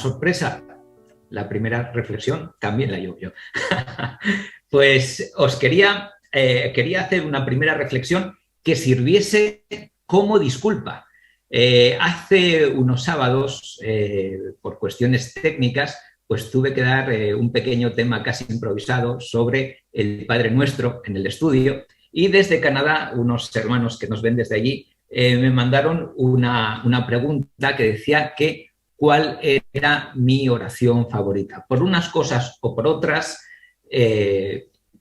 sorpresa, la primera reflexión también la llevo yo. Pues os quería hacer una primera reflexión que sirviese como disculpa. Hace unos sábados, por cuestiones técnicas, pues tuve que dar un pequeño tema casi improvisado sobre el Padre Nuestro en el estudio, y desde Canadá, unos hermanos que nos ven desde allí, me mandaron una pregunta que decía que cuál era mi oración favorita. Por unas cosas o por otras,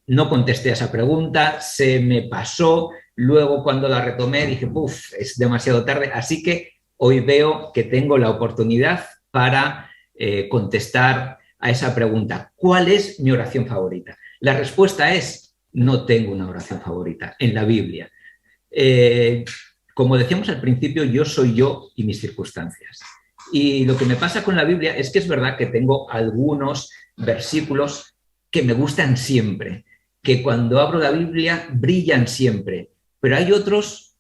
no contesté a esa pregunta, se me pasó. Luego, cuando la retomé, dije, ¡puf!, es demasiado tarde. Así que hoy veo que tengo la oportunidad para contestar a esa pregunta. ¿Cuál es mi oración favorita? La respuesta es, no tengo una oración favorita en la Biblia. Como decíamos al principio, yo soy yo y mis circunstancias. Y lo que me pasa con la Biblia es que es verdad que tengo algunos versículos que me gustan siempre, que cuando abro la Biblia brillan siempre, pero hay otros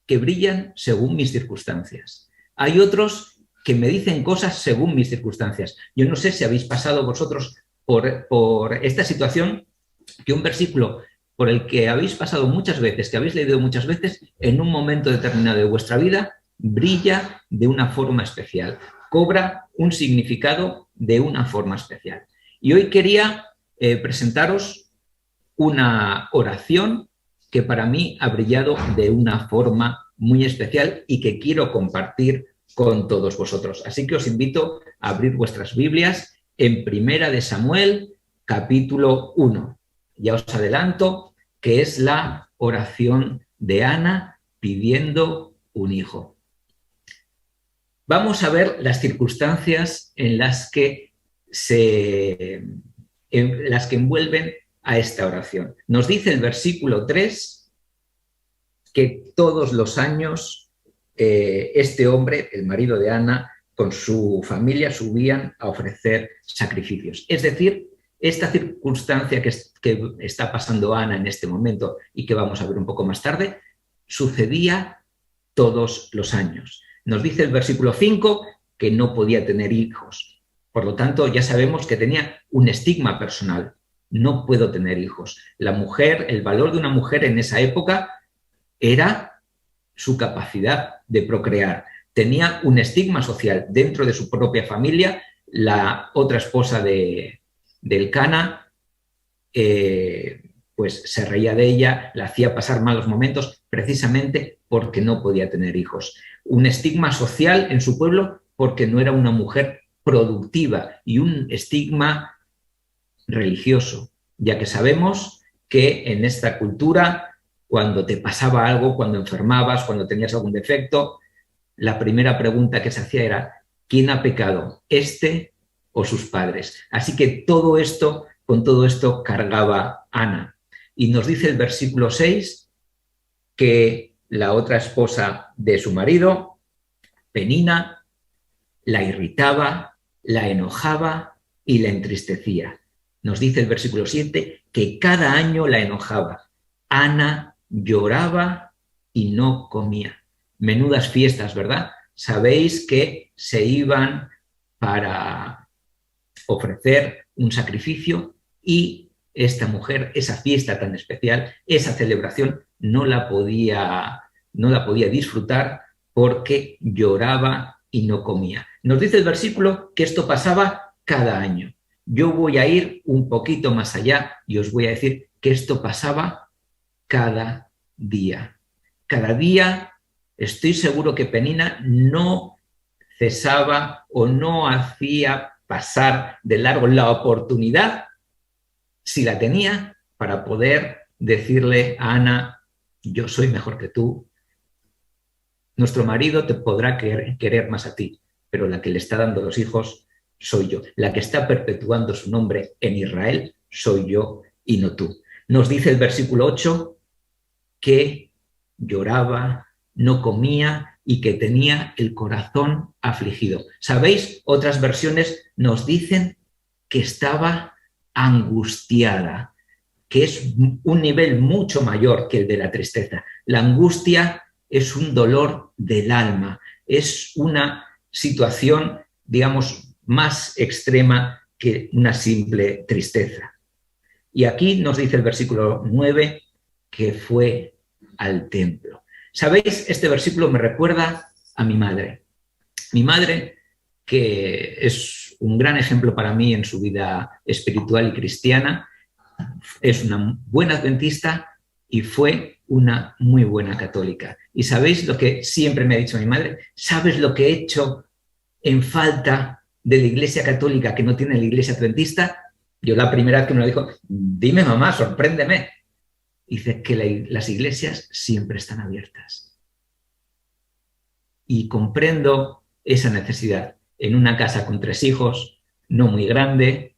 que brillan según mis circunstancias. Hay otros que me dicen cosas según mis circunstancias. Yo no sé si habéis pasado vosotros por esta situación, que un versículo por el que habéis pasado muchas veces, que habéis leído muchas veces, en un momento determinado de vuestra vida, brilla de una forma especial, cobra un significado de una forma especial. Y hoy quería presentaros una oración que para mí ha brillado de una forma muy especial y que quiero compartir con todos vosotros. Así que os invito a abrir vuestras Biblias en Primera de Samuel, capítulo 1. Ya os adelanto que es la oración de Ana pidiendo un hijo. Vamos a ver las circunstancias en las que envuelven a esta oración. Nos dice el versículo 3 que todos los años este hombre, el marido de Ana, con su familia subían a ofrecer sacrificios. Es decir, esta circunstancia que está pasando Ana en este momento y que vamos a ver un poco más tarde, sucedía todos los años. Nos dice el versículo 5 que no podía tener hijos. Por lo tanto, ya sabemos que tenía un estigma personal. No puedo tener hijos. La mujer, el valor de una mujer en esa época era su capacidad de procrear. Tenía un estigma social dentro de su propia familia. La otra esposa de Elcana pues se reía de ella, la hacía pasar malos momentos precisamente porque no podía tener hijos. Un estigma social en su pueblo porque no era una mujer productiva, y un estigma religioso, ya que sabemos que en esta cultura, cuando te pasaba algo, cuando enfermabas, cuando tenías algún defecto, la primera pregunta que se hacía era ¿quién ha pecado, este o sus padres? Así que con todo esto cargaba Ana. Y nos dice el versículo 6 que la otra esposa de su marido, Penina, la irritaba, la enojaba y la entristecía. Nos dice el versículo 7 que cada año la enojaba. Ana lloraba y no comía. Menudas fiestas, ¿verdad? Sabéis que se iban para ofrecer un sacrificio y esta mujer, esa fiesta tan especial, esa celebración, no la podía disfrutar porque lloraba y no comía. Nos dice el versículo que esto pasaba cada año. Yo voy a ir un poquito más allá y os voy a decir que esto pasaba cada día. Cada día estoy seguro que Penina no cesaba o no hacía pasar de largo la oportunidad, si la tenía, para poder decirle a Ana, yo soy mejor que tú, nuestro marido te podrá querer más a ti, pero la que le está dando los hijos soy yo. La que está perpetuando su nombre en Israel soy yo y no tú. Nos dice el versículo 8 que lloraba, no comía y que tenía el corazón afligido. ¿Sabéis? Otras versiones nos dicen que estaba angustiada, que es un nivel mucho mayor que el de la tristeza. La angustia es un dolor del alma, es una situación, digamos, más extrema que una simple tristeza. Y aquí nos dice el versículo 9 que fue al templo. ¿Sabéis? Este versículo me recuerda a mi madre. Mi madre, que es un gran ejemplo para mí en su vida espiritual y cristiana, es una buena adventista y fue una muy buena católica. ¿Y sabéis lo que siempre me ha dicho mi madre? ¿Sabes lo que he hecho en falta de la Iglesia católica que no tiene la Iglesia adventista? Yo la primera vez que me lo dijo, dime mamá, sorpréndeme. Dice que las iglesias siempre están abiertas. Y comprendo esa necesidad. En una casa con 3 hijos, no muy grande,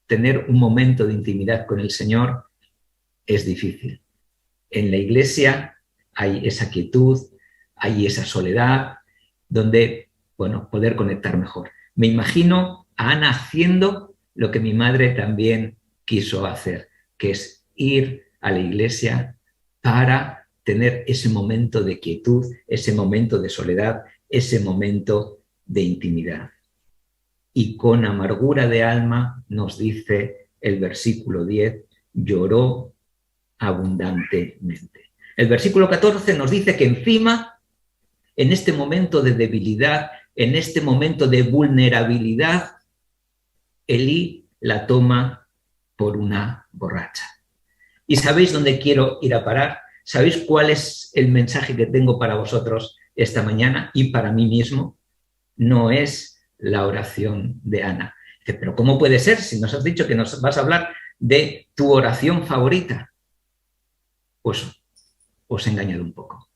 tener un momento de intimidad con el Señor es difícil. En la iglesia hay esa quietud, hay esa soledad, donde, bueno, poder conectar mejor. Me imagino a Ana haciendo lo que mi madre también quiso hacer, que es ir a la iglesia para tener ese momento de quietud, ese momento de soledad, ese momento de intimidad. Y con amargura de alma, nos dice el versículo 10, lloró abundantemente. El versículo 14 nos dice que encima, en este momento de debilidad, en este momento de vulnerabilidad, Elí la toma por una borracha. ¿Y sabéis dónde quiero ir a parar? ¿Sabéis cuál es el mensaje que tengo para vosotros esta mañana y para mí mismo? No es la oración de Ana. Dice, pero ¿cómo puede ser si nos has dicho que nos vas a hablar de tu oración favorita? Pues os he engañado un poco.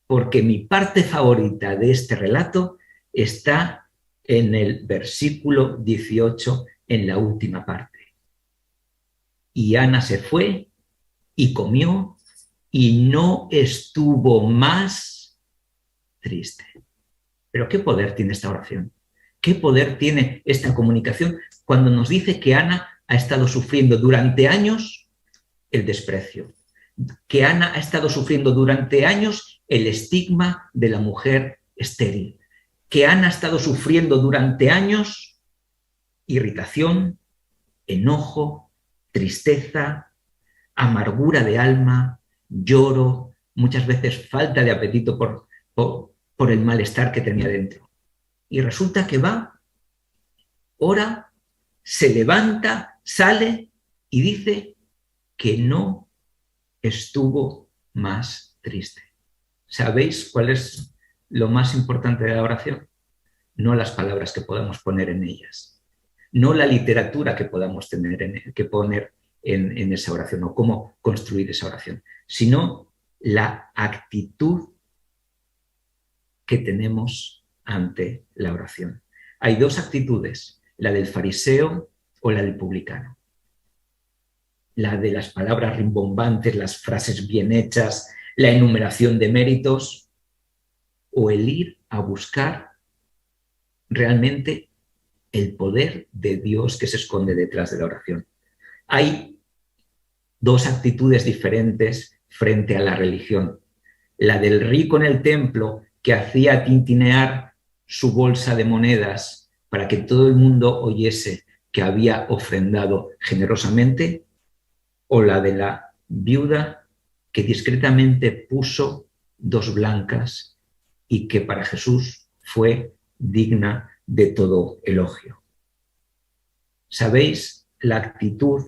Porque mi parte favorita de este relato está en el versículo 18, en la última parte. Y Ana se fue y comió y no estuvo más triste. Pero ¿qué poder tiene esta oración? ¿Qué poder tiene esta comunicación cuando nos dice que Ana ha estado sufriendo durante años el desprecio? Que Ana ha estado sufriendo durante años el estigma de la mujer estéril. Que Ana ha estado sufriendo durante años irritación, enojo, tristeza, amargura de alma, lloro, muchas veces falta de apetito por el malestar que tenía dentro. Y resulta que va, ora, se levanta, sale y dice que no estuvo más triste. ¿Sabéis cuál es lo más importante de la oración? No las palabras que podamos poner en ellas, no la literatura que podamos que poner en esa oración o cómo construir esa oración, sino la actitud que tenemos ante la oración. Hay 2 actitudes, la del fariseo o la del publicano. La de las palabras rimbombantes, las frases bien hechas, la enumeración de méritos, o el ir a buscar realmente el poder de Dios que se esconde detrás de la oración. Hay 2 actitudes diferentes frente a la religión. La del rico en el templo que hacía tintinear su bolsa de monedas para que todo el mundo oyese que había ofrendado generosamente, o la de la viuda que discretamente puso 2 blancas y que para Jesús fue digna de todo elogio. ¿Sabéis? La actitud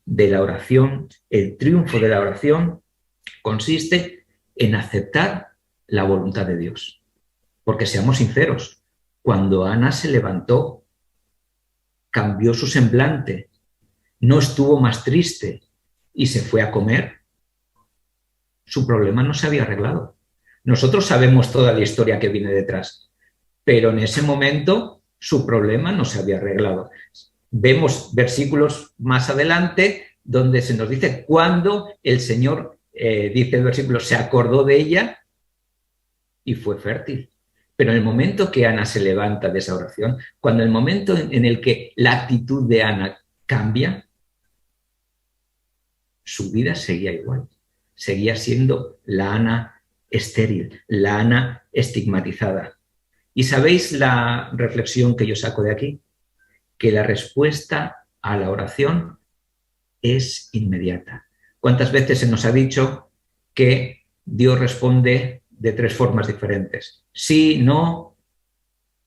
de la oración, el triunfo de la oración, consiste en aceptar la voluntad de Dios. Porque seamos sinceros, cuando Ana se levantó, cambió su semblante, no estuvo más triste y se fue a comer, su problema no se había arreglado. Nosotros sabemos toda la historia que viene detrás, pero en ese momento su problema no se había arreglado. Vemos versículos más adelante donde se nos dice cuando el Señor, dice el versículo, se acordó de ella y fue fértil. Pero en el momento que Ana se levanta de esa oración, cuando el momento en el que la actitud de Ana cambia, su vida seguía igual. Seguía siendo la Ana estéril, la Ana estigmatizada. ¿Y sabéis la reflexión que yo saco de aquí? que la respuesta a la oración es inmediata. ¿Cuántas veces se nos ha dicho que Dios responde de 3 formas diferentes? Sí, no,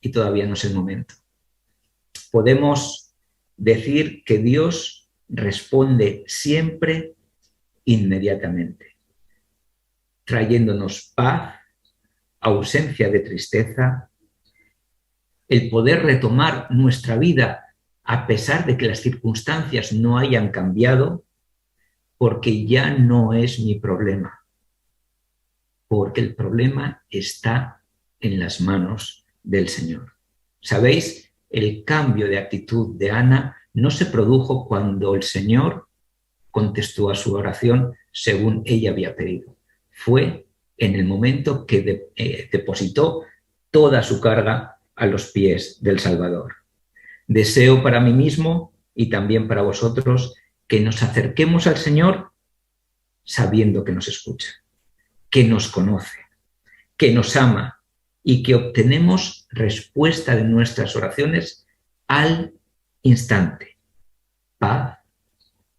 y todavía no es el momento. Podemos decir que Dios responde siempre inmediatamente, trayéndonos paz, ausencia de tristeza, el poder retomar nuestra vida a pesar de que las circunstancias no hayan cambiado, porque ya no es mi problema, porque el problema está en las manos del Señor. ¿Sabéis? El cambio de actitud de Ana no se produjo cuando el Señor contestó a su oración según ella había pedido. Fue en el momento que depositó toda su carga a los pies del Salvador. Deseo para mí mismo y también para vosotros que nos acerquemos al Señor sabiendo que nos escucha, que nos conoce, que nos ama y que obtenemos respuesta de nuestras oraciones al instante. Paz,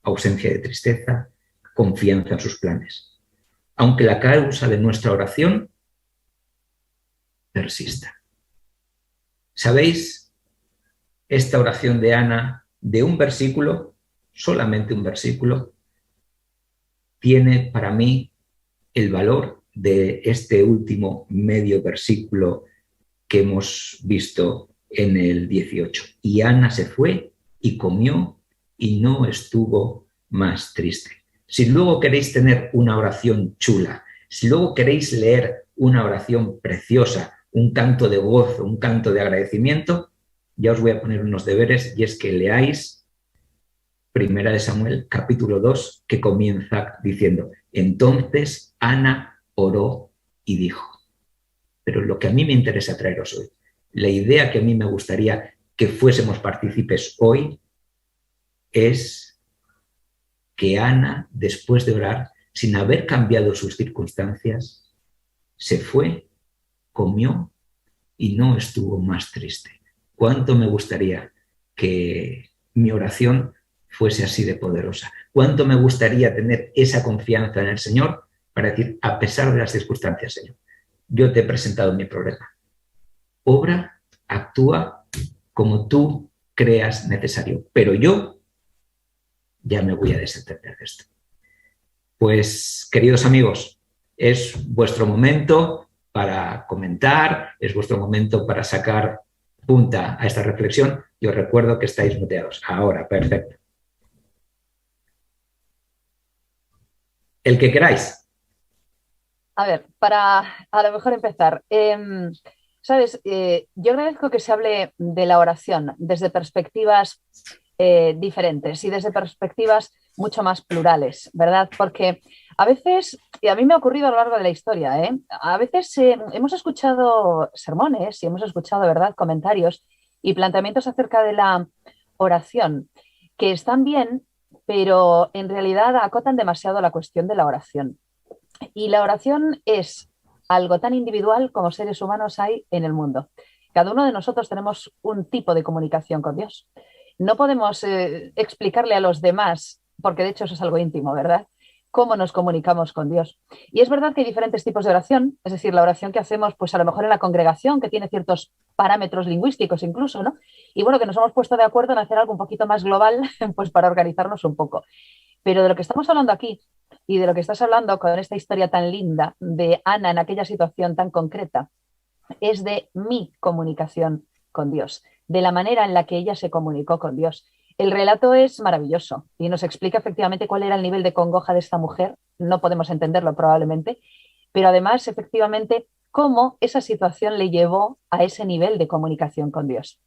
ausencia de tristeza, confianza en sus planes. Aunque la causa de nuestra oración persista. ¿Sabéis? Esta oración de Ana, de un versículo, solamente un versículo, tiene para mí el valor de este último medio versículo que hemos visto en el 18. Y Ana se fue y comió y no estuvo más triste. Si luego queréis tener una oración chula, si luego queréis leer una oración preciosa, un canto de gozo, un canto de agradecimiento, ya os voy a poner unos deberes, y es que leáis 1 Samuel capítulo 2, que comienza diciendo: entonces Ana oró y dijo. Pero lo que a mí me interesa traeros hoy, la idea que a mí me gustaría que fuésemos partícipes hoy, es que Ana, después de orar, sin haber cambiado sus circunstancias, se fue, comió y no estuvo más triste. ¿Cuánto me gustaría que mi oración fuese así de poderosa? ¿Cuánto me gustaría tener esa confianza en el Señor para decir, a pesar de las circunstancias, Señor, yo te he presentado mi problema. Obra, actúa como tú creas necesario, pero yo ya me voy a desentender de esto. Pues, queridos amigos, es vuestro momento para comentar, es vuestro momento para sacar punta a esta reflexión, y os recuerdo que estáis muteados. Ahora, perfecto. El que queráis. A ver, para a lo mejor empezar, ¿sabes? Yo agradezco que se hable de la oración desde perspectivas diferentes y desde perspectivas mucho más plurales, ¿verdad? Porque a veces, y a mí me ha ocurrido a lo largo de la historia, a veces hemos escuchado sermones y hemos escuchado, ¿verdad?, comentarios y planteamientos acerca de la oración que están bien, pero en realidad acotan demasiado la cuestión de la oración. Y la oración es algo tan individual como seres humanos hay en el mundo. Cada uno de nosotros tenemos un tipo de comunicación con Dios. No podemos explicarle a los demás, porque de hecho eso es algo íntimo, ¿verdad?, cómo nos comunicamos con Dios. Y es verdad que hay diferentes tipos de oración, es decir, la oración que hacemos, pues a lo mejor en la congregación, que tiene ciertos parámetros lingüísticos incluso, ¿no? Y bueno, que nos hemos puesto de acuerdo en hacer algo un poquito más global, pues para organizarnos un poco. Pero de lo que estamos hablando aquí y de lo que estás hablando con esta historia tan linda de Ana en aquella situación tan concreta, es de mi comunicación con Dios, de la manera en la que ella se comunicó con Dios. El relato es maravilloso y nos explica efectivamente cuál era el nivel de congoja de esta mujer. No podemos entenderlo probablemente, pero además efectivamente cómo esa situación le llevó a ese nivel de comunicación con Dios.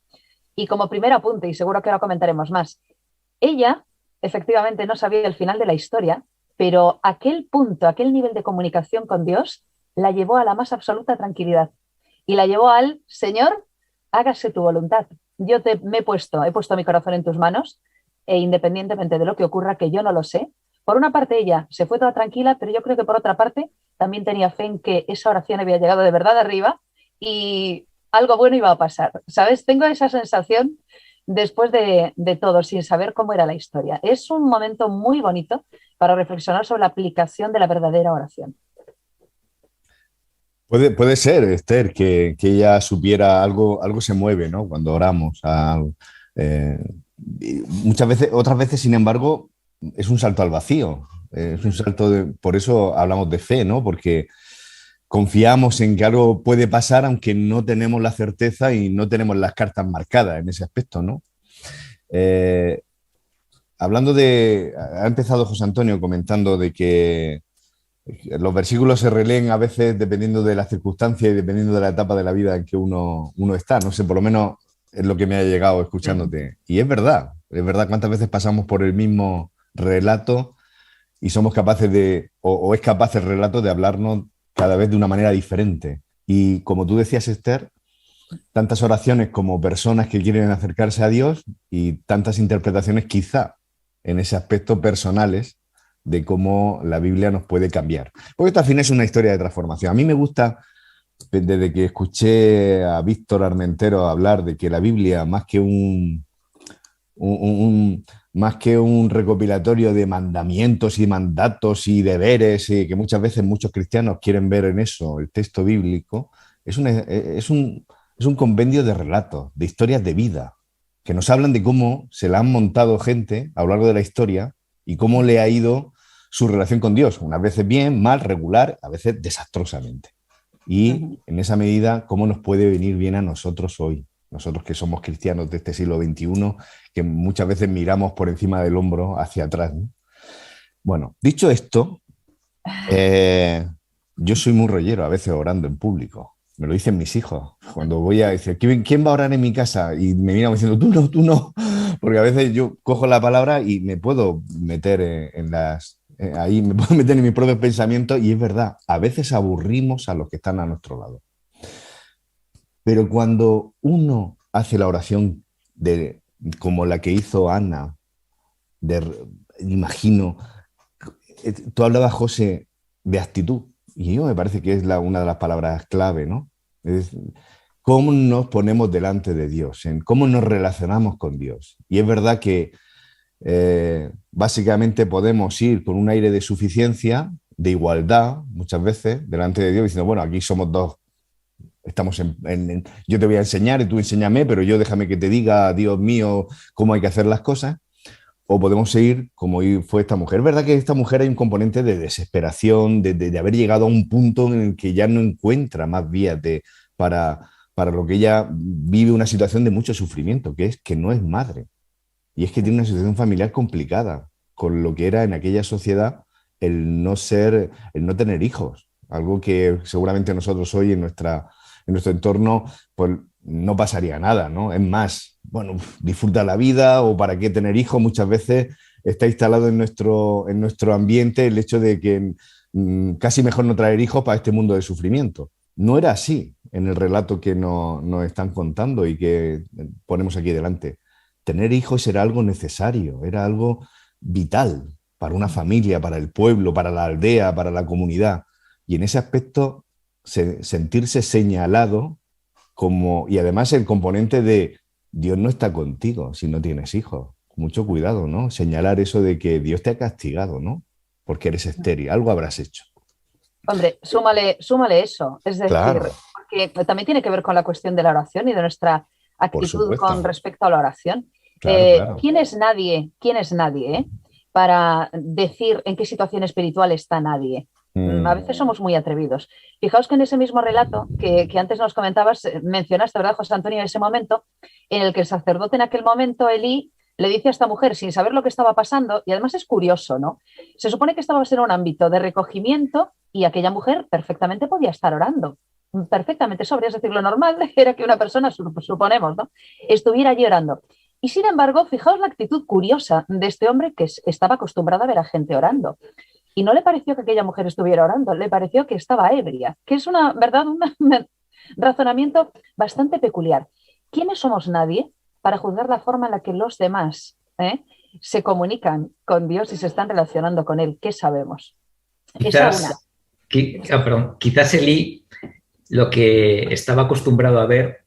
Y como primer apunte, y seguro que ahora comentaremos más, ella efectivamente no sabía el final de la historia, pero aquel punto, aquel nivel de comunicación con Dios la llevó a la más absoluta tranquilidad y la llevó al Señor, hágase tu voluntad. Me he puesto mi corazón en tus manos e independientemente de lo que ocurra, que yo no lo sé, por una parte ella se fue toda tranquila, pero yo creo que por otra parte también tenía fe en que esa oración había llegado de verdad arriba y algo bueno iba a pasar. ¿Sabes? Tengo esa sensación después de todo, sin saber cómo era la historia. Es un momento muy bonito para reflexionar sobre la aplicación de la verdadera oración. Puede ser, Esther, que ella supiera algo se mueve, ¿no? Cuando oramos. Eh, y muchas veces, otras veces, sin embargo, es un salto al vacío. Es un salto por eso hablamos de fe, ¿no? Porque confiamos en que algo puede pasar, aunque no tenemos la certeza y no tenemos las cartas marcadas en ese aspecto, ¿no? Eh, ha empezado José Antonio comentando de que los versículos se releen a veces dependiendo de las circunstancias y dependiendo de la etapa de la vida en que uno está. No sé, por lo menos es lo que me ha llegado escuchándote. Y es verdad cuántas veces pasamos por el mismo relato y somos capaces o es capaz el relato de hablarnos cada vez de una manera diferente. Y como tú decías, Esther, tantas oraciones como personas que quieren acercarse a Dios y tantas interpretaciones quizá en ese aspecto personales de cómo la Biblia nos puede cambiar. Porque esto al fin es una historia de transformación. A mí me gusta, desde que escuché a Víctor Armentero hablar de que la Biblia, más que un recopilatorio de mandamientos y mandatos y deberes, y que muchas veces muchos cristianos quieren ver en eso el texto bíblico, es un compendio de relatos, de historias de vida, que nos hablan de cómo se la han montado gente a lo largo de la historia y cómo le ha ido su relación con Dios, unas veces bien, mal, regular, a veces desastrosamente. Y en esa medida, cómo nos puede venir bien a nosotros hoy, nosotros que somos cristianos de este siglo XXI, que muchas veces miramos por encima del hombro hacia atrás, ¿no? Bueno, dicho esto, yo soy muy rollero a veces orando en público. Me lo dicen mis hijos. Cuando voy a decir, ¿quién va a orar en mi casa? Y me miran diciendo, tú no. Porque a veces yo cojo la palabra y me puedo meter ahí me puedo meter en mis propios pensamientos y es verdad, a veces aburrimos a los que están a nuestro lado. Pero cuando uno hace la oración como la que hizo Ana, imagino, tú hablabas, José, de actitud, y yo me parece que es una de las palabras clave, ¿no? Es cómo nos ponemos delante de Dios, en cómo nos relacionamos con Dios. Y es verdad que básicamente podemos ir con un aire de suficiencia, de igualdad, muchas veces, delante de Dios, diciendo, bueno, aquí somos dos, estamos yo te voy a enseñar y tú enséñame, pero yo déjame que te diga, Dios mío, cómo hay que hacer las cosas. O podemos seguir como fue esta mujer. Es verdad que esta mujer hay un componente de desesperación, de haber llegado a un punto en el que ya no encuentra más vías para lo que ella vive una situación de mucho sufrimiento, que es que no es madre. Y es que tiene una situación familiar complicada, con lo que era en aquella sociedad el no tener hijos. Algo que seguramente nosotros hoy en nuestro entorno, pues no pasaría nada, ¿no? Es más, bueno, disfruta la vida o para qué tener hijos. Muchas veces está instalado en nuestro ambiente el hecho de que casi mejor no traer hijos para este mundo de sufrimiento. No era así en el relato que nos están contando y que ponemos aquí delante. Tener hijos era algo necesario, era algo vital para una familia, para el pueblo, para la aldea, para la comunidad. Y en ese aspecto, sentirse señalado y además el componente de Dios no está contigo si no tienes hijos. Mucho cuidado, ¿no? Señalar eso de que Dios te ha castigado, ¿no? Porque eres estéril, algo habrás hecho. Hombre, súmale eso. Es decir, claro, porque también tiene que ver con la cuestión de la oración y de nuestra actitud con respecto a la oración. Claro. ¿Quién es nadie? Para decir en qué situación espiritual está nadie? A veces somos muy atrevidos. Fijaos que en ese mismo relato que antes nos comentabas, mencionaste, ¿verdad, José Antonio, ese momento en el que el sacerdote en aquel momento, Elí, le dice a esta mujer sin saber lo que estaba pasando, y además es curioso, ¿no? Se supone que estábamos en un ámbito de recogimiento y aquella mujer perfectamente podía estar orando, perfectamente sobria, es decir, lo normal era que una persona, suponemos, ¿no?, estuviera allí orando. Y sin embargo, fijaos la actitud curiosa de este hombre que estaba acostumbrado a ver a gente orando. Y no le pareció que aquella mujer estuviera orando, le pareció que estaba ebria, que es un razonamiento bastante peculiar. ¿Quiénes somos nadie para juzgar la forma en la que los demás se comunican con Dios y se están relacionando con Él? ¿Qué sabemos? Quizás Elí lo que estaba acostumbrado a ver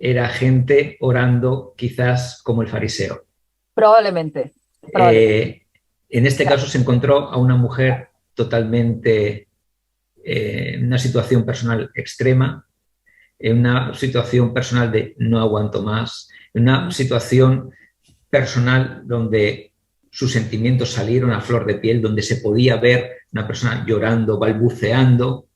era gente orando quizás como el fariseo. Probablemente. En este caso se encontró a una mujer totalmente en una situación personal extrema, en una situación personal de no aguanto más, en una situación personal donde sus sentimientos salieron a flor de piel, donde se podía ver una persona llorando, balbuceando,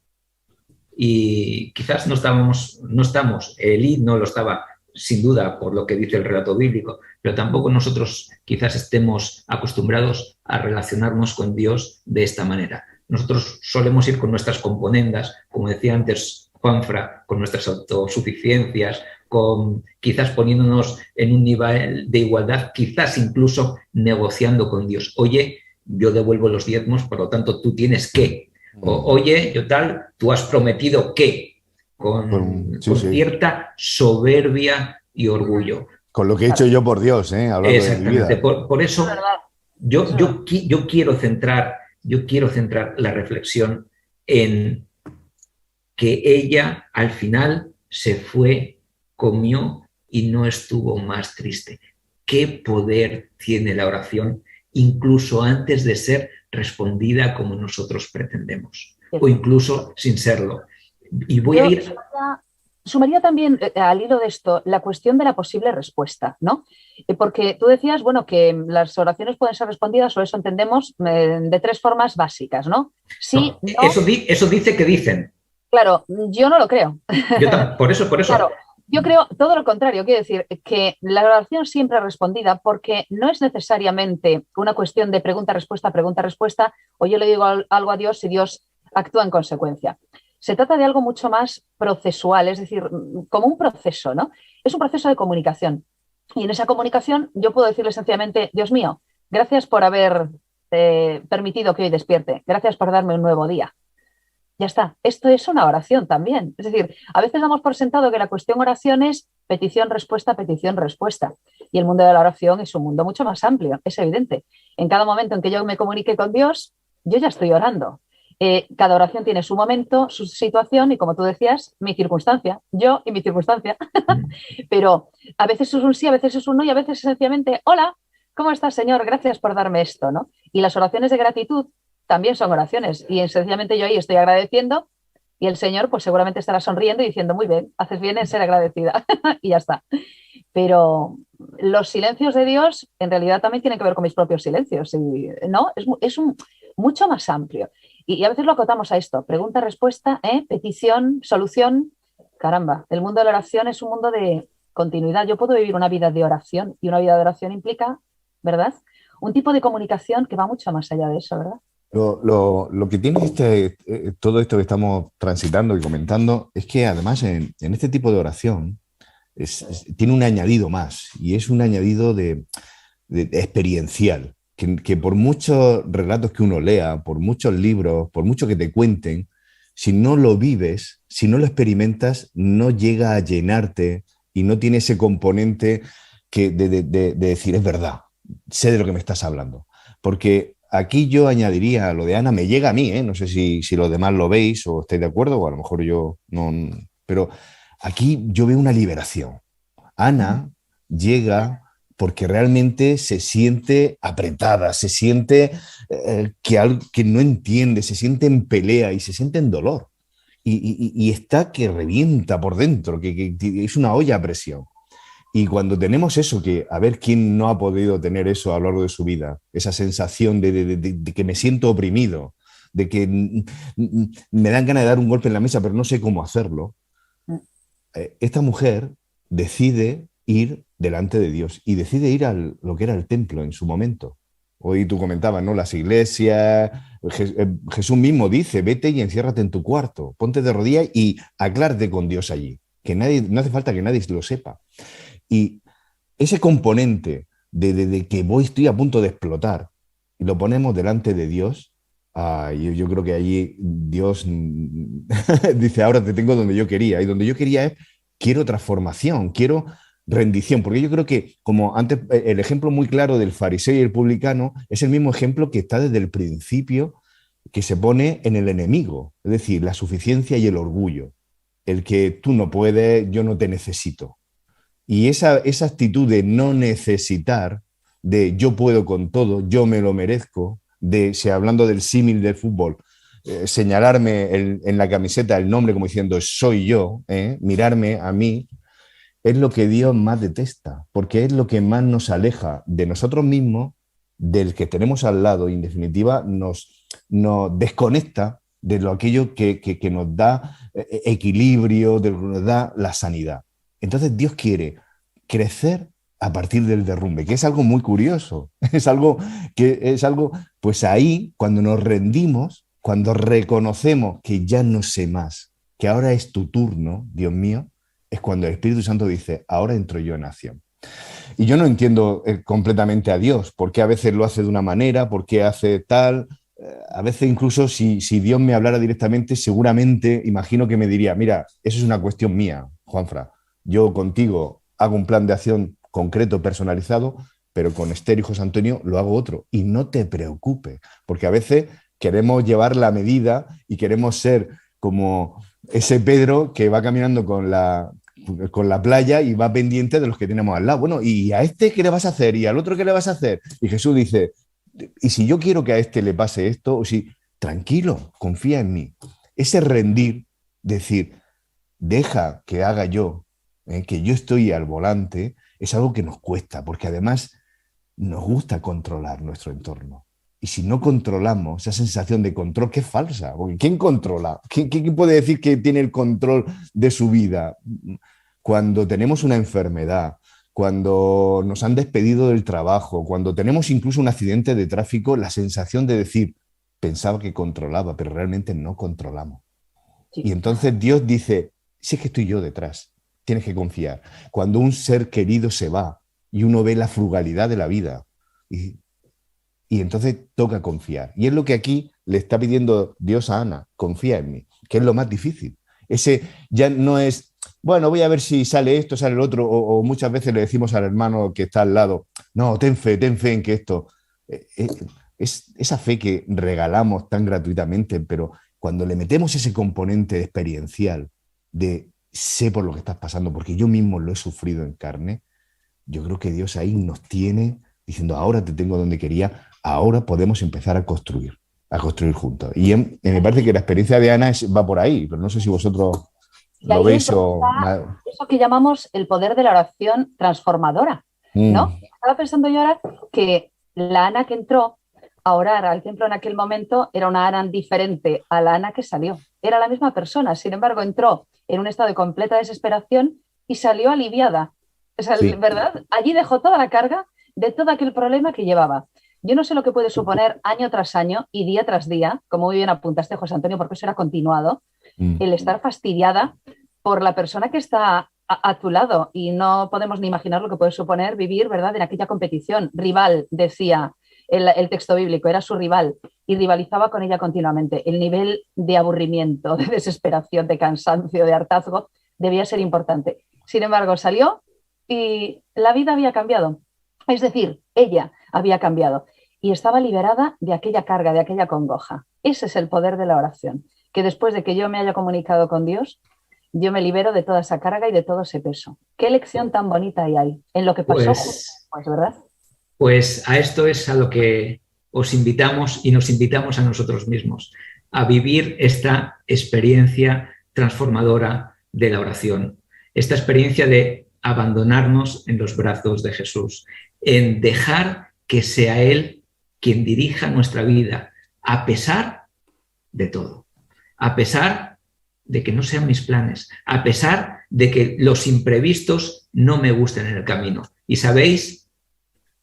y quizás no estamos, Elí no lo estaba, sin duda, por lo que dice el relato bíblico, pero tampoco nosotros quizás estemos acostumbrados a relacionarnos con Dios de esta manera. Nosotros solemos ir con nuestras componendas, como decía antes Juanfra, con nuestras autosuficiencias, quizás poniéndonos en un nivel de igualdad, quizás incluso negociando con Dios. Oye, yo devuelvo los diezmos, por lo tanto tú tienes que. Oye, yo tal, tú has prometido que, con cierta soberbia y orgullo. Con lo que he hecho yo por Dios, hablando exactamente, de mi vida. Por eso yo quiero centrar la reflexión en que ella al final se fue, comió y no estuvo más triste. ¿Qué poder tiene la oración incluso antes de ser respondida como nosotros pretendemos? O incluso sin serlo. Y voy a ir... Sumaría también al hilo de esto la cuestión de la posible respuesta, ¿no? Porque tú decías, bueno, que las oraciones pueden ser respondidas, o eso entendemos, de tres formas básicas, ¿no? Sí, no. Eso dice que dicen. Claro, yo no lo creo. Por eso. Claro, yo creo todo lo contrario, quiero decir que la oración siempre es respondida porque no es necesariamente una cuestión de pregunta-respuesta, o yo le digo algo a Dios y Dios actúa en consecuencia. Se trata de algo mucho más procesual, es decir, como un proceso, ¿no? Es un proceso de comunicación. Y en esa comunicación yo puedo decirle sencillamente, Dios mío, gracias por haber permitido que hoy despierte, gracias por darme un nuevo día. Ya está. Esto es una oración también. Es decir, a veces damos por sentado que la cuestión oración es petición, respuesta. Y el mundo de la oración es un mundo mucho más amplio, es evidente. En cada momento en que yo me comunique con Dios, yo ya estoy orando. Cada oración tiene su momento, su situación y, como tú decías, mi circunstancia. Yo y mi circunstancia. Pero a veces es un sí, a veces es un no y a veces es sencillamente, hola, ¿cómo estás, Señor? Gracias por darme esto, ¿no? Y las oraciones de gratitud también son oraciones y sencillamente yo ahí estoy agradeciendo y el Señor pues seguramente estará sonriendo y diciendo muy bien, haces bien en ser agradecida y ya está. Pero los silencios de Dios en realidad también tienen que ver con mis propios silencios, y, ¿no? Es mucho más amplio y a veces lo acotamos a esto, pregunta-respuesta, petición, solución. Caramba, el mundo de la oración es un mundo de continuidad. Yo puedo vivir una vida de oración y una vida de oración implica, ¿verdad?, un tipo de comunicación que va mucho más allá de eso, ¿verdad? Lo que tiene todo esto que estamos transitando y comentando es que además en este tipo de oración tiene un añadido más, y es un añadido de experiencial, que por muchos relatos que uno lea, por muchos libros, por mucho que te cuenten, si no lo vives, si no lo experimentas, no llega a llenarte y no tiene ese componente de decir, es verdad, sé de lo que me estás hablando. Porque aquí yo añadiría lo de Ana, me llega a mí, no sé si los demás lo veis o estáis de acuerdo, o a lo mejor yo no, pero aquí yo veo una liberación. Ana llega porque realmente se siente apretada, se siente que no entiende, se siente en pelea y se siente en dolor. Y está que revienta por dentro, que es una olla a presión. Y cuando tenemos eso, que a ver quién no ha podido tener eso a lo largo de su vida, esa sensación de que me siento oprimido, de que me dan ganas de dar un golpe en la mesa, pero no sé cómo hacerlo. Esta mujer decide ir delante de Dios y decide ir a lo que era el templo en su momento. Hoy tú comentabas, ¿no? Las iglesias, Jesús mismo dice, vete y enciérrate en tu cuarto, ponte de rodillas y aclárate con Dios allí, que no hace falta que nadie lo sepa. Y ese componente de que estoy a punto de explotar y lo ponemos delante de Dios, yo creo que allí Dios dice, ahora te tengo donde yo quería. Y donde yo quería es, quiero transformación, quiero rendición. Porque yo creo que, como antes, el ejemplo muy claro del fariseo y el publicano es el mismo ejemplo que está desde el principio, que se pone en el enemigo. Es decir, la suficiencia y el orgullo. El que tú no puedes, yo no te necesito. Y esa actitud de no necesitar, de yo puedo con todo, yo me lo merezco, de, si hablando del símil del fútbol, señalarme en la camiseta el nombre como diciendo soy yo, mirarme a mí, es lo que Dios más detesta, porque es lo que más nos aleja de nosotros mismos, del que tenemos al lado, y en definitiva nos desconecta de lo aquello que nos da equilibrio, de lo que nos da la sanidad. Entonces Dios quiere crecer a partir del derrumbe, que es algo muy curioso, es algo, pues ahí, cuando nos rendimos, cuando reconocemos que ya no sé más, que ahora es tu turno, Dios mío, es cuando el Espíritu Santo dice, ahora entro yo en acción. Y yo no entiendo completamente a Dios, por qué a veces lo hace de una manera, por qué hace tal. A veces incluso si Dios me hablara directamente, seguramente imagino que me diría, mira, eso es una cuestión mía, Juanfra. Yo contigo hago un plan de acción concreto, personalizado, pero con Esther y José Antonio lo hago otro. Y no te preocupes, porque a veces queremos llevar la medida y queremos ser como ese Pedro que va caminando con la playa y va pendiente de los que tenemos al lado. Bueno, ¿y a este qué le vas a hacer? ¿Y al otro qué le vas a hacer? Y Jesús dice, ¿y si yo quiero que a este le pase esto? O si, tranquilo, confía en mí. Ese rendir, decir, deja que haga yo, que yo estoy al volante, es algo que nos cuesta, porque además nos gusta controlar nuestro entorno. Y si no controlamos, esa sensación de control que es falsa, porque ¿quién controla? ¿Quién puede decir que tiene el control de su vida? Cuando tenemos una enfermedad, cuando nos han despedido del trabajo, cuando tenemos incluso un accidente de tráfico, la sensación de decir, pensaba que controlaba, pero realmente no controlamos. Sí. Y entonces Dios dice, sí, es que estoy yo detrás, tienes que confiar. Cuando un ser querido se va y uno ve la frugalidad de la vida, y entonces toca confiar. Y es lo que aquí le está pidiendo Dios a Ana, confía en mí, que es lo más difícil. Ese ya no es, bueno, voy a ver si sale esto, sale el otro, o muchas veces le decimos al hermano que está al lado, no, ten fe en que esto... Es esa fe que regalamos tan gratuitamente, pero cuando le metemos ese componente experiencial de sé por lo que estás pasando, porque yo mismo lo he sufrido en carne, yo creo que Dios ahí nos tiene diciendo, ahora te tengo donde quería, ahora podemos empezar a construir juntos. Y me parece que la experiencia de Ana va por ahí, pero no sé si vosotros lo veis o... Eso que llamamos el poder de la oración transformadora, ¿no? Estaba pensando yo ahora que la Ana que entró a orar al templo en aquel momento era una Ana diferente a la Ana que salió. Era la misma persona, sin embargo entró en un estado de completa desesperación y salió aliviada. O sea, sí. ¿Verdad? Allí dejó toda la carga de todo aquel problema que llevaba. Yo no sé lo que puede suponer año tras año y día tras día, como muy bien apuntaste, José Antonio, porque eso era continuado, el estar fastidiada por la persona que está a tu lado, y no podemos ni imaginar lo que puede suponer vivir, ¿verdad?, en aquella competición. Rival, decía el texto bíblico, era su rival y rivalizaba con ella continuamente. El nivel de aburrimiento, de desesperación, de cansancio, de hartazgo debía ser importante. Sin embargo, salió y la vida había cambiado. Es decir, ella había cambiado y estaba liberada de aquella carga, de aquella congoja. Ese es el poder de la oración, que después de que yo me haya comunicado con Dios, yo me libero de toda esa carga y de todo ese peso. Qué lección tan bonita hay en lo que pasó pues, ¿verdad? Pues a esto es a lo que os invitamos y nos invitamos a nosotros mismos, a vivir esta experiencia transformadora de la oración, esta experiencia de abandonarnos en los brazos de Jesús, en dejar que sea Él quien dirija nuestra vida, a pesar de todo, a pesar de que no sean mis planes, a pesar de que los imprevistos no me gusten en el camino. Y sabéis,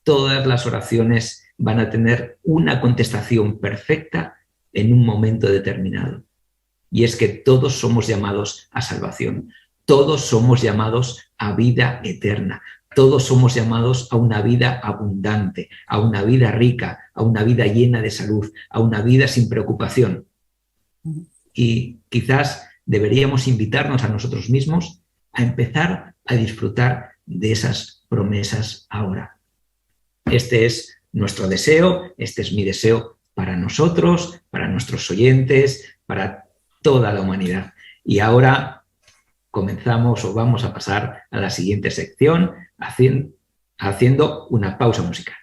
todas las oraciones van a tener una contestación perfecta en un momento determinado. Y es que todos somos llamados a salvación, todos somos llamados a vida eterna, todos somos llamados a una vida abundante, a una vida rica, a una vida llena de salud, a una vida sin preocupación. Y quizás deberíamos invitarnos a nosotros mismos a empezar a disfrutar de esas promesas ahora. Este es nuestro deseo, este es mi deseo para nosotros, para nuestros oyentes, para toda la humanidad. Y ahora comenzamos o vamos a pasar a la siguiente sección haciendo una pausa musical.